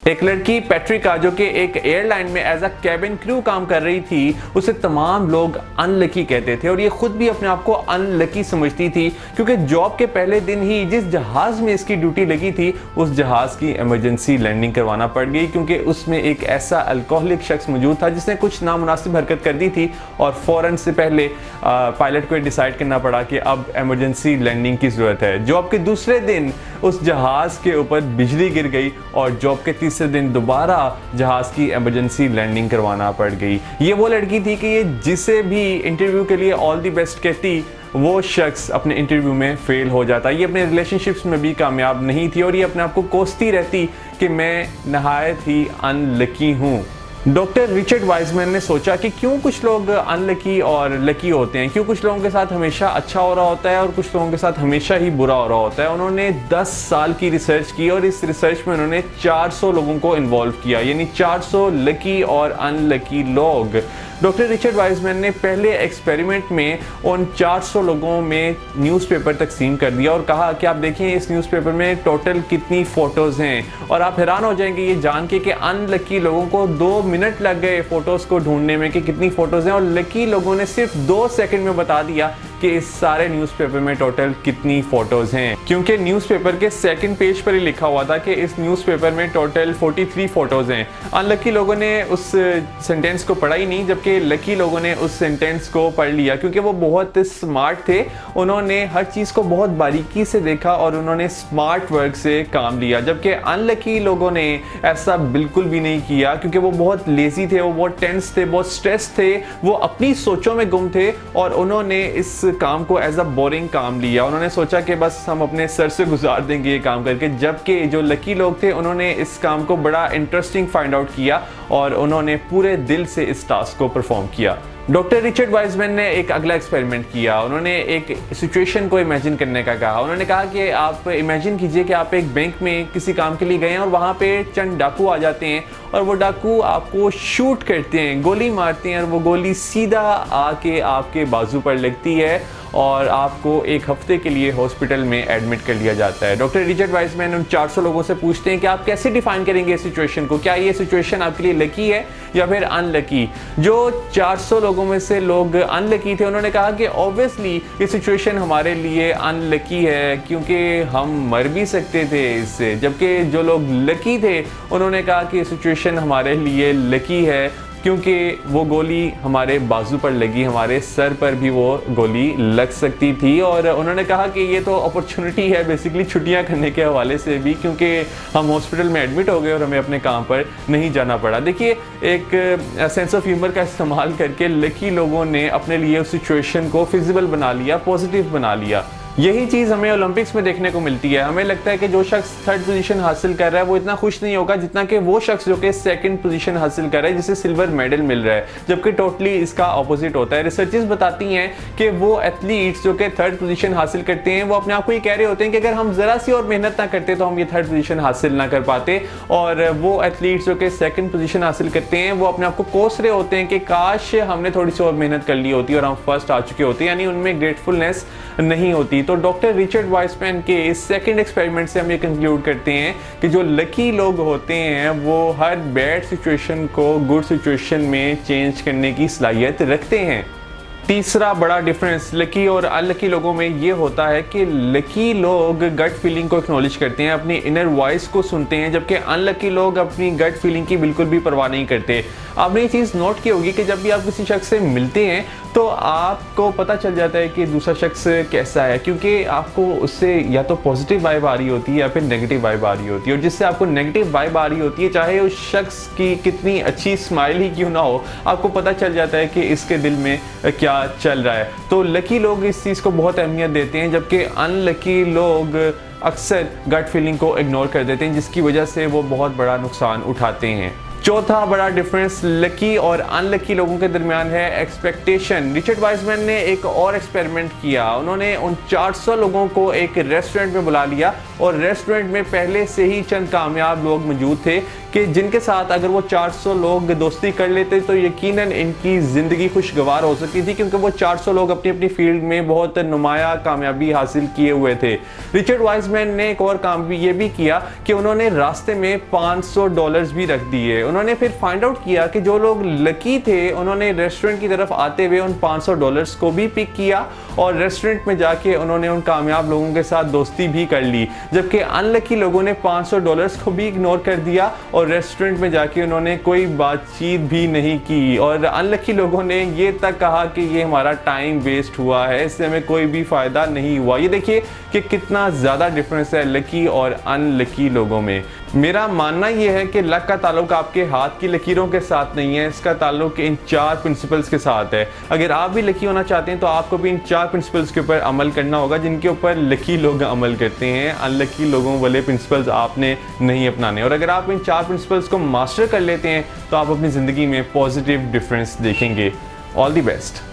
एक लड़की पैट्रिका जो कि एक एयरलाइन में एज अ कैबिन क्रू काम कर रही थी, उसे तमाम लोग अनलकी कहते थे और ये खुद भी अपने आप को अनलकी समझती थी क्योंकि जॉब के पहले दिन ही जिस जहाज में इसकी ड्यूटी लगी थी उस जहाज की इमरजेंसी लैंडिंग करवाना पड़ गई क्योंकि उसमें एक ऐसा अल्कोहलिक शख्स मौजूद था जिसने कुछ नामुनासिब हरकत कर दी थी और फौरन से पहले पायलट को डिसाइड करना पड़ा कि अब इमरजेंसी लैंडिंग की ज़रूरत है। जॉब के दूसरे दिन उस जहाज के ऊपर बिजली गिर गई और जॉब के तीसरे दिन दोबारा जहाज की इमरजेंसी लैंडिंग करवाना पड़ गई। ये वो लड़की थी कि ये जिसे भी इंटरव्यू के लिए ऑल द बेस्ट कहती वो शख्स अपने इंटरव्यू में फेल हो जाता। ये अपने रिलेशनशिप्स में भी कामयाब नहीं थी और ये अपने आप को कोसती रहती कि मैं नहायत ही अनलकी हूँ। डॉक्टर रिचर्ड वाइजमैन ने सोचा कि क्यों कुछ लोग अनलकी और लकी होते हैं, क्यों कुछ लोगों के साथ हमेशा अच्छा हो रहा होता है और कुछ लोगों के साथ हमेशा ही बुरा हो रहा होता है। उन्होंने 10 साल की रिसर्च की और इस रिसर्च में उन्होंने 400 लोगों को इन्वॉल्व किया, यानी 400 लकी और अनलकी लोग। डॉक्टर रिचर्ड वाइजमैन ने पहले एक्सपेरिमेंट में उन 400 लोगों में न्यूज़पेपर तकसीम कर दिया और कहा कि आप देखें इस न्यूज़पेपर में टोटल कितनी फ़ोटोज़ हैं, और आप हैरान हो जाएंगे ये जान के कि अनलकी लोगों को 2 मिनट लग गए फ़ोटोज़ को ढूंढने में कि कितनी फ़ोटोज़ हैं और लकी लोगों ने सिर्फ 2 सेकंड में बता दिया कि इस सारे न्यूज़पेपर में टोटल कितनी फ़ोटोज़ हैं, क्योंकि न्यूज़पेपर के सेकंड पेज पर ही लिखा हुआ था कि इस न्यूज़पेपर में टोटल 43 फ़ोटोज़ हैं। अनलकी लोगों ने उस सेंटेंस को पढ़ा ही नहीं, जबकि लकी लोगों ने उस सेंटेंस को पढ़ लिया क्योंकि वो बहुत स्मार्ट थे। उन्होंने हर चीज़ को बहुत बारीकी से देखा और उन्होंने स्मार्ट वर्क से काम लिया, जबकि अनलकी लोगों ने ऐसा बिल्कुल भी नहीं किया क्योंकि वो बहुत लेज़ी थे, वो बहुत टेंस थे, बहुत स्ट्रेस थे, वो अपनी सोचों में गुम थे और उन्होंने इस काम को एज अ बोरिंग काम लिया। उन्होंने सोचा कि बस हम अपने सर से गुजार देंगे ये काम करके, जबकि जो लकी लोग थे उन्होंने इस काम को बड़ा इंटरेस्टिंग फाइंड आउट किया और उन्होंने पूरे दिल से इस टास्क को परफॉर्म किया। डॉक्टर रिचर्ड वाइजमैन ने एक अगला एक्सपेरिमेंट किया। उन्होंने एक सिचुएशन को इमेजिन करने का कहा। उन्होंने कहा कि आप इमेजिन कीजिए कि आप एक बैंक में किसी काम के लिए गए हैं और वहाँ पे चंद डाकू आ जाते हैं और वो डाकू आपको शूट करते हैं, गोली मारते हैं और वो गोली सीधा आके आपके बाजू पर लगती है और आपको एक हफ्ते के लिए हॉस्पिटल में एडमिट कर लिया जाता है। डॉक्टर रिचर्ड वाइजमैन उन 400 लोगों से पूछते हैं कि आप कैसे डिफाइन करेंगे इस सिचुएशन को, क्या ये सिचुएशन आपके लिए लकी है या फिर अनलकी। जो 400 लोगों में से लोग अनलकी थे उन्होंने कहा कि ऑब्वियसली ये सिचुएशन हमारे लिए अनलकी है क्योंकि हम मर भी सकते थे इससे, जबकि जो लोग लकी थे उन्होंने कहा कि सिचुएशन हमारे लिए लकी है क्योंकि वो गोली हमारे बाजू पर लगी, हमारे सर पर भी वो गोली लग सकती थी। और उन्होंने कहा कि ये तो अपॉर्चुनिटी है बेसिकली छुट्टियां करने के हवाले से भी, क्योंकि हम हॉस्पिटल में एडमिट हो गए और हमें अपने काम पर नहीं जाना पड़ा। देखिए एक सेंस ऑफ ह्यूमर का इस्तेमाल करके लकी लोगों ने अपने लिए उस सिचुएशन को फिजिबल बना लिया, पॉजिटिव बना लिया। यही चीज़ हमें ओलंपिक्स में देखने को मिलती है। हमें लगता है कि जो शख्स 3rd पोजीशन हासिल कर रहा है वो इतना खुश नहीं होगा जितना कि वो शख्स जो कि 2nd पोजीशन हासिल कर रहा है जिसे सिल्वर मेडल मिल रहा है, जबकि टोटली इसका ऑपोजिट होता है। रिसर्चेस बताती हैं कि वो एथलीट्स जो कि 3rd पोजीशन हासिल करते हैं वो अपने आप को ये कह रहे होते हैं कि अगर हम ज़रा सी और मेहनत ना करते तो हम ये 3rd पोजीशन हासिल ना कर पाते, और वो एथलीट्स जो कि 2nd पोजीशन हासिल करते हैं वो अपने आप को कोस रहे होते हैं कि काश हमने थोड़ी सी और मेहनत कर ली होती और हम फर्स्ट आ चुके होते, यानी उनमें ग्रेटफुलनेस नहीं होती। तो डॉक्टर रिचर्ड वाइजमैन के इस सेकंड एक्सपेरिमेंट से हम ये कंक्लूड करते हैं कि जो लकी लोग होते हैं वो हर बैड सिचुएशन को गुड सिचुएशन में चेंज करने की सलाहियत रखते हैं। तीसरा बड़ा डिफरेंस लकी और अनलकी लोगों में ये होता है कि लकी लोग गट फीलिंग को एक्नॉलेज करते हैं, अपनी इनर वॉइस को सुनते हैं, जबकि अनलकी लोग अपनी गट फीलिंग की बिल्कुल भी परवाह नहीं करते। आपने ये चीज़ नोट की होगी कि जब भी आप किसी शख्स से मिलते हैं तो आपको पता चल जाता है कि दूसरा शख्स कैसा है, क्योंकि आपको उससे या तो पॉजिटिव वाइब आ रही होती है या फिर नेगेटिव वाइब आ रही होती है, और जिससे आपको नेगेटिव वाइब आ रही होती है चाहे उस शख्स की कितनी अच्छी स्माइल ही क्यों ना हो, आपको पता चल जाता है कि इसके दिल में क्या चल रहा है। तो लकी लोग इस चीज़ को बहुत अहमियत देते हैं, जबकि अनलकी लोग अक्सर गट फीलिंग को इग्नोर कर देते हैं, जिसकी वजह से वो बहुत बड़ा नुकसान उठाते हैं। चौथा बड़ा डिफरेंस लकी और अनलकी लोगों के दरमियान है एक्सपेक्टेशन। रिचर्ड वाइसमैन ने एक और एक्सपेरिमेंट किया। उन्होंने उन 400 लोगों को एक रेस्टोरेंट में बुला लिया और रेस्टोरेंट में पहले से ही चंद कामयाब लोग मौजूद थे कि जिनके साथ अगर वो 400 लोग दोस्ती कर लेते तो यकीनन इनकी ज़िंदगी खुशगवार हो सकती थी, क्योंकि वो 400 लोग अपनी अपनी फील्ड में बहुत नुमाया कामयाबी हासिल किए हुए थे। रिचर्ड वाइसमैन ने एक और काम भी ये भी किया कि उन्होंने रास्ते में $500 भी रख दिए। उन्होंने फिर फाइंड आउट किया कि जो लोग लकी थे उन्होंने रेस्टोरेंट की तरफ आते हुए उन $500 को भी पिक किया और रेस्टोरेंट में जाके उन्होंने उन कामयाब लोगों के साथ दोस्ती भी कर ली, जबकि अनलकी लोगों ने $500 को भी इग्नोर कर दिया और रेस्टोरेंट में जाके उन्होंने कोई बातचीत भी नहीं की। और अनलकी लोगों ने ये तक कहा कि ये हमारा टाइम वेस्ट हुआ है, इससे हमें कोई भी फ़ायदा नहीं हुआ। ये देखिए कि कितना ज़्यादा डिफरेंस है लकी और अनलकी लोगों में। मेरा मानना यह है कि लक का ताल्लुक आपके हाथ की लकीरों के साथ नहीं है, इसका ताल्लुक इन 4 प्रिंसिपल्स के साथ है। अगर आप भी लकी होना चाहते हैं तो आपको भी इन 4 प्रिंसिपल्स के ऊपर अमल करना होगा जिनके ऊपर लकी लोग अमल करते हैं। अनलकी लोगों वाले प्रिंसिपल्स आपने नहीं अपनाने। और अगर आप इन 4 प्रिंसिपल्स को मास्टर कर लेते हैं तो आप अपनी ज़िंदगी में पॉजिटिव डिफरेंस देखेंगे। All the best.